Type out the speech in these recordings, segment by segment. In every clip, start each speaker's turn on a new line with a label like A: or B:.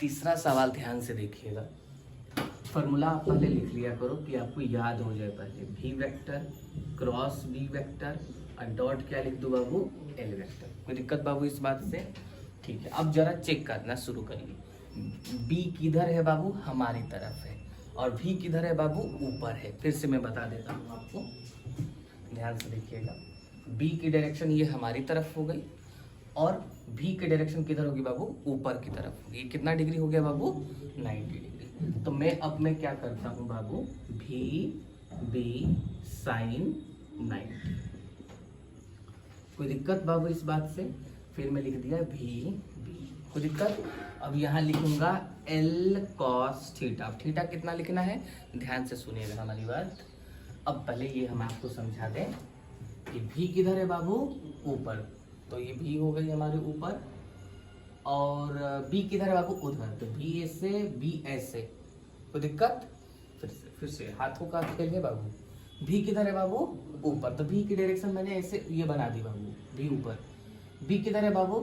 A: तीसरा सवाल ध्यान से देखिएगा। फॉर्मूला आप पहले लिख लिया करो कि आपको याद हो जाए। पहले भी वेक्टर क्रॉस बी वेक्टर और डॉट क्या लिख दो बाबू, एल वेक्टर। कोई दिक्कत बाबू इस बात से? ठीक है, अब जरा चेक करना शुरू करिए। बी किधर है बाबू, हमारी तरफ है, और भी किधर है बाबू, ऊपर है। फिर से मैं बता देता हूँ आपको, ध्यान से देखिएगा। बी की डायरेक्शन ये हमारी तरफ हो गई, और भी की डायरेक्शन किधर होगी बाबू, ऊपर की तरफ होगी। कितना डिग्री हो गया बाबू, 90 डिग्री। तो मैं अब मैं क्या करता हूँ बाबू, भी बी साइन 90। कोई दिक्कत बाबू इस बात से? फिर मैं लिख दिया भी बी, कोई दिक्कत? अब यहाँ लिखूंगा एल कॉस थीटा। अब थीटा कितना लिखना है, ध्यान से सुनिएगा हमारी बात। अब पहले ये हम आपको समझा दें कि भी किधर है बाबू, ऊपर, तो ये भी हो गई हमारे ऊपर, और बी किधर है बाबू, उधर, तो भी ऐसे बी ऐसे। कोई दिक्कत? फिर से हाथों का खेल है बाबू। भी किधर है बाबू, ऊपर, तो भी की डायरेक्शन मैंने ऐसे ये बना दी बाबू, भी ऊपर। बी किधर है बाबू,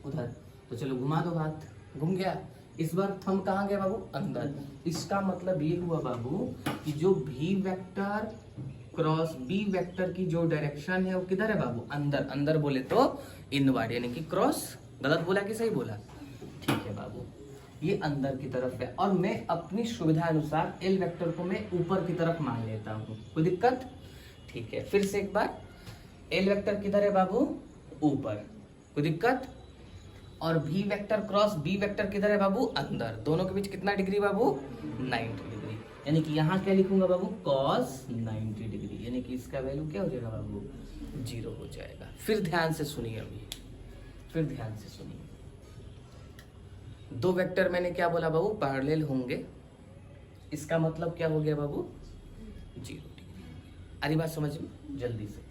A: उधर, तो चलो घुमा दो हाथ, घूम गया। इस बार थंब कहाँ गया बाबू, अंदर। इसका मतलब ये हुआ बाबू कि जो भी वेक्टर क्रॉस बी वेक्टर की जो डायरेक्शन है वो किधर है बाबू, अंदर। अंदर बोले तो इनवर्ड, यानी कि क्रॉस। गलत बोला कि सही बोला? ठीक है बाबू, ये अंदर की तरफ है, और मैं अपनी सुविधा अनुसार एल वेक्टर को मैं ऊपर की तरफ मान लेता हूँ। कोई दिक्कत? ठीक है, फिर से एक बार, एल वेक्टर किधर है बाबू, ऊपर, कोई दिक्कत? और भी वेक्टर क्रॉस बी वेक्टर किधर है बाबू, अंदर। दोनों के बीच कितना डिग्री बाबू, 90 डिग्री। यानी कि यहाँ क्या लिखूंगा बाबू, cos 90 डिग्री, यानी कि इसका वैल्यू क्या हो जाएगा बाबू, 0 हो जाएगा। फिर ध्यान से सुनिए, अभी फिर ध्यान से सुनिए। दो वेक्टर मैंने क्या बोला बाबू, पैरेलल होंगे, इसका मतलब क्या हो गया बाबू, 0 डिग्री। अरे बात समझ में जल्दी से।